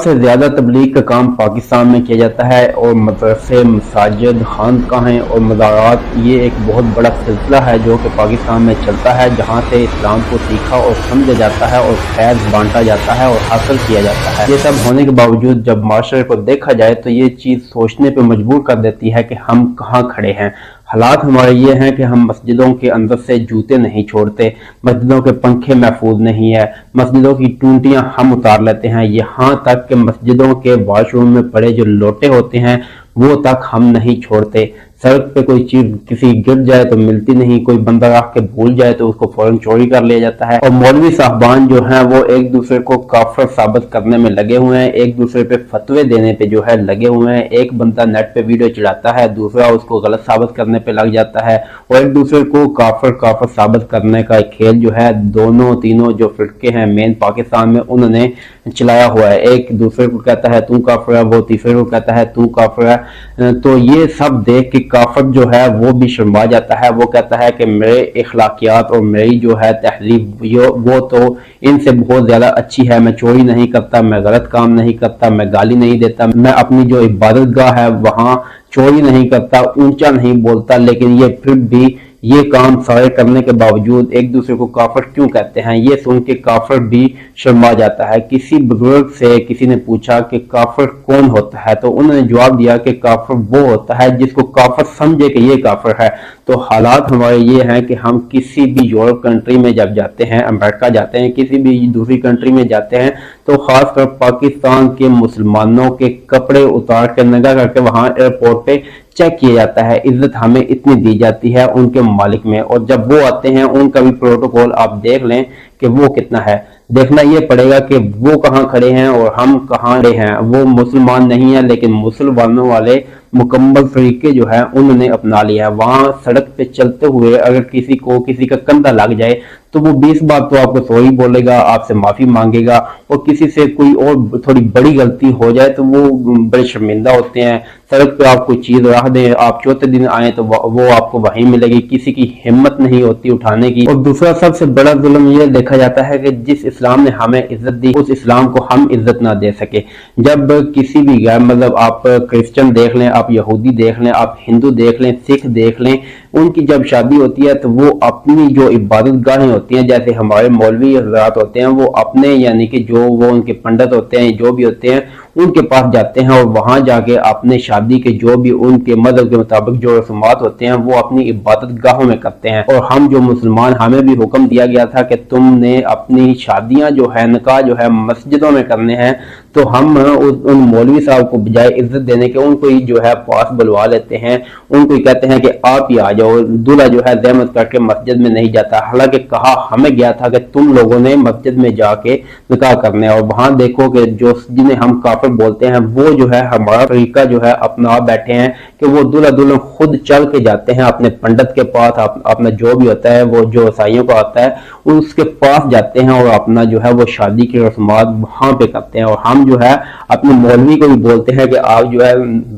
سے زیادہ تبلیغ کا کام پاکستان میں کیا جاتا ہے، اور مدرسے، مساجد، خانقاہیں اور مزارات یہ ایک بہت بڑا سلسلہ ہے جو کہ پاکستان میں چلتا ہے، جہاں سے اسلام کو سیکھا اور سمجھا جاتا ہے اور خیر بانٹا جاتا ہے اور حاصل کیا جاتا ہے۔ یہ سب ہونے کے باوجود جب معاشرے کو دیکھا جائے تو یہ چیز سوچنے پہ مجبور کر دیتی ہے کہ ہم کہاں کھڑے ہیں۔ حالات ہمارے یہ ہیں کہ ہم مسجدوں کے اندر سے جوتے نہیں چھوڑتے، مسجدوں کے پنکھے محفوظ نہیں ہے، مسجدوں کی ٹونٹیاں ہم اتار لیتے ہیں، یہاں تک کہ مسجدوں کے واش روم میں پڑے جو لوٹے ہوتے ہیں وہ تک ہم نہیں چھوڑتے۔ سڑک پہ کوئی چیز کسی گر جائے تو ملتی نہیں، کوئی بندہ رکھ کے بھول جائے تو اس کو فوراً چوری کر لیا جاتا ہے، اور مولوی صاحبان جو ہیں وہ ایک دوسرے کو کافر ثابت کرنے میں لگے ہوئے ہیں، ایک دوسرے پہ فتوے دینے پہ جو ہے لگے ہوئے ہیں۔ ایک بندہ نیٹ پہ ویڈیو چڑھاتا ہے، دوسرا اس کو غلط ثابت کرنے پہ لگ جاتا ہے، اور ایک دوسرے کو کافر ثابت کرنے کا ایک کھیل جو ہے تینوں جو فرقے ہیں مین پاکستان میں انہوں نے چلایا ہوا ہے۔ ایک دوسرے کو کہتا ہے تو کافر ہے، وہ تیسرے کو کہتا ہے تو کافر ہے۔ تو یہ سب دیکھ کے کافر جو ہے وہ بھی شرما جاتا ہے، وہ کہتا ہے کہ میرے اخلاقیات اور میری جو ہے تہذیب وہ تو ان سے بہت زیادہ اچھی ہے، میں چوری نہیں کرتا، میں غلط کام نہیں کرتا، میں گالی نہیں دیتا، میں اپنی جو عبادت گاہ ہے وہاں چوری نہیں کرتا، اونچا نہیں بولتا، لیکن یہ پھر بھی یہ کام سارے کرنے کے باوجود ایک دوسرے کو کافر کیوں کہتے ہیں؟ یہ سن کے کافر بھی شرما جاتا ہے۔ کسی بزرگ سے کسی نے پوچھا کہ کافر کون ہوتا ہے تو انہوں نے جواب دیا کہ کافر وہ ہوتا ہے جس کو کافر سمجھے کہ یہ کافر ہے۔ تو حالات ہمارے یہ ہیں کہ ہم کسی بھی یورپ کنٹری میں جب جاتے ہیں، امریکہ جاتے ہیں، کسی بھی دوسری کنٹری میں جاتے ہیں تو خاص کر پاکستان کے مسلمانوں کے کپڑے اتار کے ننگا کر کے وہاں ایئرپورٹ پہ چیک کیا جاتا ہے، عزت ہمیں اتنی دی جاتی ہے ان کے ممالک میں، اور جب وہ آتے ہیں ان کا بھی پروٹوکول آپ دیکھ لیں کہ وہ کتنا ہے۔ دیکھنا یہ پڑے گا کہ وہ کہاں کھڑے ہیں اور ہم کہاں کھڑے ہیں۔ وہ مسلمان نہیں ہیں لیکن مسلمانوں والے مکمل طریقے جو ہے انہوں نے اپنا لیا ہے۔ وہاں سڑک پہ چلتے ہوئے اگر کسی کا کندھا لگ جائے تو وہ 20 بار تو آپ کو سوری بولے گا، آپ سے معافی مانگے گا، اور کسی سے کوئی اور تھوڑی بڑی غلطی ہو جائے تو وہ بڑے شرمندہ ہوتے ہیں۔ سڑک پہ آپ کوئی چیز رکھ دیں، آپ چوتھے دن آئیں تو وہ آپ کو وہیں ملے گی، کسی کی ہمت نہیں ہوتی اٹھانے کی۔ اور دوسرا سب سے بڑا ظلم یہ دیکھا جاتا ہے کہ جس اسلام نے ہمیں عزت دی اس اسلام کو ہم عزت نہ دے سکے۔ جب کسی بھی غیر مطلب آپ کرسچن دیکھ لیں، آپ یہودی دیکھ لیں، آپ ہندو دیکھ لیں، سکھ دیکھ لیں، ان کی جب شادی ہوتی ہے تو وہ اپنی جو عبادت گاہیں ہوتی ہیں، جیسے ہمارے مولوی حضرات ہوتے ہیں، وہ اپنے یعنی کہ جو وہ ان کے پنڈت ہوتے ہیں جو بھی ہوتے ہیں ان کے پاس جاتے ہیں اور وہاں جا کے اپنے شادی کے جو بھی ان کے مذہب کے مطابق جو رسومات ہوتے ہیں وہ اپنی عبادت گاہوں میں کرتے ہیں۔ اور ہم جو مسلمان، ہمیں بھی حکم دیا گیا تھا کہ تم نے اپنی شادیاں جو ہے، نکاح جو ہے مسجدوں میں کرنے ہیں، تو ہم ان مولوی صاحب کو بجائے عزت دینے کے ان کو ہی جو ہے پاس بلوا لیتے ہیں، ان کو ہی کہتے ہیں کہ آپ ہی آ جاؤ۔ دولہا جو ہے زحمت کر کے مسجد میں نہیں جاتا، حالانکہ کہا ہمیں گیا تھا کہ تم لوگوں نے مسجد میں جا کے نکاح کرنے، اور وہاں دیکھو کہ جو جنہیں ہم کافر بولتے ہیں وہ جو ہے ہمارا طریقہ جو ہے اپنا بیٹھے ہیں کہ وہ دولہا دلہن خود چل کے جاتے ہیں اپنے پنڈت کے پاس، اپنا جو بھی ہوتا ہے وہ جو عیسائیوں کا ہوتا ہے اس کے پاس جاتے ہیں اور اپنا جو ہے وہ شادی کی رسومات وہاں پہ کرتے ہیں۔ اور ہم جو ہے اپنے مولوی کو بھی بولتے ہیں کہ آپ جو ہے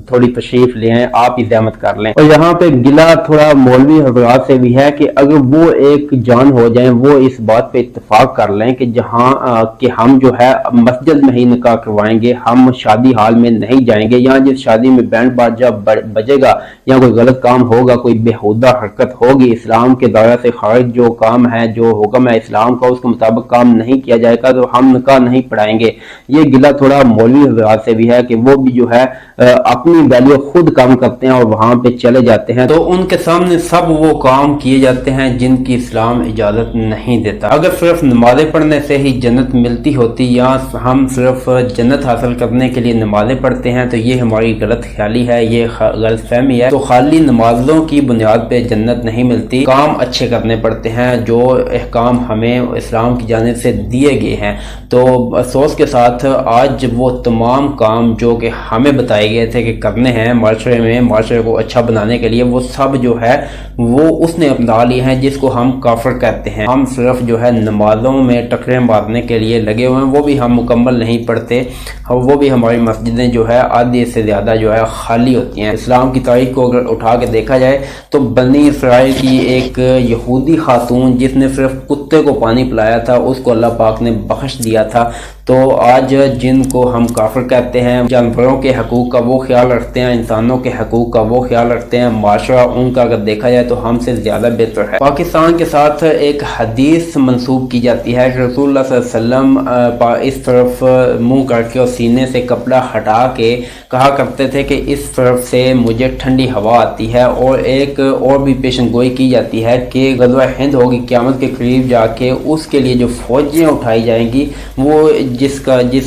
تھوڑی تشریف لے آئیں، آپ ہی زحمت کر لیں۔ اور یہاں پہ گلہ تھوڑا مولوی حضرات سے بھی ہے کہ اگر وہ ایک جان ہو جائیں، وہ اس بات پہ اتفاق کر لیں کہ جہاں کہ ہم جو ہے مسجد میں ہی نکاح کروائیں گے، ہم شادی حال میں نہیں جائیں گے، یا جس شادی میں بینڈ باجا بجے گا یا کوئی غلط کام ہوگا، کوئی بےہودہ حرکت ہوگی، اسلام کے دائرے سے خارج جو کام ہے، جو حکم ہے اسلام کا، اس کے مطابق کام نہیں کیا جائے گا تو ہم نکاح نہیں پڑھائیں گے۔ یہ گلہ تھوڑا مولوی حضرات سے بھی ہے کہ وہ بھی جو ہے اپنی ویلیو خود کام کرتے ہیں اور وہاں پہ چلے جاتے ہیں، تو ان کے سامنے سب وہ کام کیے جاتے ہیں جن کی اسلام اجازت نہیں دیتا۔ اگر صرف نمازیں پڑھنے سے ہی جنت ملتی ہوتی یا ہم صرف جنت حاصل کرنے کے لیے نمازیں پڑھتے ہیں تو یہ ہماری غلط خیالی ہے، یہ غلط فہمی ہے۔ تو خالی نمازوں کی بنیاد پہ جنت نہیں ملتی، کام اچھے کرنے پڑتے ہیں جو احکام ہمیں اسلام کی جانب سے دیے گئے ہیں۔ تو افسوس کے ساتھ آج وہ تمام کام جو کہ ہمیں بتائے گئے تھے کہ کرنے ہیں معاشرے کو اچھا بنانے کے لیے، وہ سب جو ہے وہ اس نے اپنا لیے ہیں جس کو ہم کافر کہتے ہیں۔ ہم صرف جو ہے نمازوں میں ٹکرے مارنے کے لیے لگے ہوئے ہیں، وہ بھی ہم مکمل نہیں پڑھتے، وہ بھی ہماری مسجدیں جو ہے آدھی سے زیادہ جو ہے خالی ہوتی ہیں۔ اسلام کی تاریخ کو اگر اٹھا کے دیکھا جائے تو بنی اسرائیل کی ایک یہودی خاتون جس نے صرف کتے کو پانی پلایا تھا، اس کو اللہ پاک نے بخش دیا تھا۔ تو آج جن کو ہم کافر کہتے ہیں، جانوروں کے حقوق کا وہ خیال رکھتے ہیں، انسانوں کے حقوق کا وہ خیال رکھتے ہیں، معاشرہ ان کا اگر دیکھا جائے تو ہم سے زیادہ بہتر ہے۔ پاکستان کے ساتھ ایک حدیث منسوب کی جاتی ہے کہ رسول اللہ صلی اللہ علیہ وسلم اس طرف منہ کر کے اور سینے سے کپڑا ہٹا کے کہا کرتے تھے کہ اس طرف سے مجھے ٹھنڈی ہوا آتی ہے، اور ایک اور بھی پیشن گوئی کی جاتی ہے کہ غزوہ ہند ہوگی قیامت کے قریب جا کے، اس کے لیے جو فوجیں اٹھائی جائیں گی وہ جس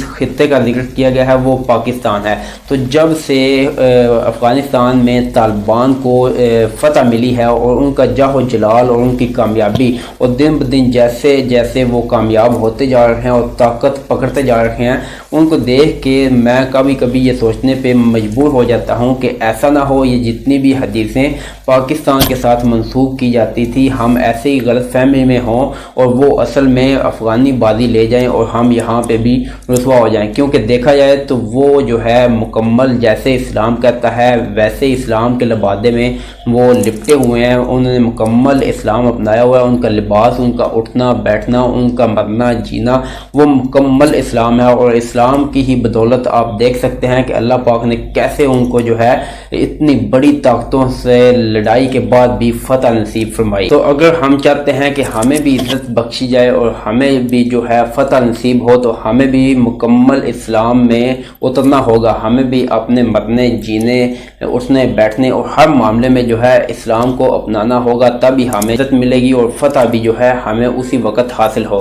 خطے کا ذکر کیا گیا ہے وہ پاکستان ہے۔ تو جب سے افغانستان میں طالبان کو فتح ملی ہے اور ان کا جاہ و جلال اور ان کی کامیابی، اور دن بدن جیسے جیسے وہ کامیاب ہوتے جا رہے ہیں اور طاقت پکڑتے جا رہے ہیں، ان کو دیکھ کے میں کبھی کبھی یہ سوچنے پہ مجبور ہو جاتا ہوں کہ ایسا نہ ہو یہ جتنی بھی حدیثیں پاکستان کے ساتھ منسوب کی جاتی تھی ہم ایسے ہی غلط فہمی میں ہوں اور وہ اصل میں افغانی بازی لے جائیں اور ہم یہاں پہ بھی رسوا ہو جائیں، کیونکہ دیکھا جائے تو وہ جو ہے مکمل جیسے اسلام کہتا ہے ویسے اسلام کے لبادے میں وہ لپٹے ہوئے ہیں، انہوں نے مکمل اسلام اپنایا ہوا ہے، ان کا لباس، ان کا اٹھنا بیٹھنا، ان کا مرنا جینا وہ مکمل اسلام ہے، اور اسلام کی ہی بدولت آپ دیکھ سکتے ہیں کہ اللہ پاک نے کیسے ان کو جو ہے اتنی بڑی طاقتوں سے لڑائی کے بعد بھی فتح نصیب فرمائی۔ تو اگر ہم چاہتے ہیں کہ ہمیں بھی عزت بخشی جائے اور ہمیں بھی جو ہے فتح نصیب ہو تو ہمیں بھی مکمل اسلام میں اترنا ہوگا، ہمیں بھی اپنے مرنے جینے اٹھنے بیٹھنے اور ہر معاملے میں جو ہے اسلام کو اپنانا ہوگا، تبھی ہمیں عزت ملے گی اور فتح بھی جو ہے ہمیں اسی وقت حاصل ہو۔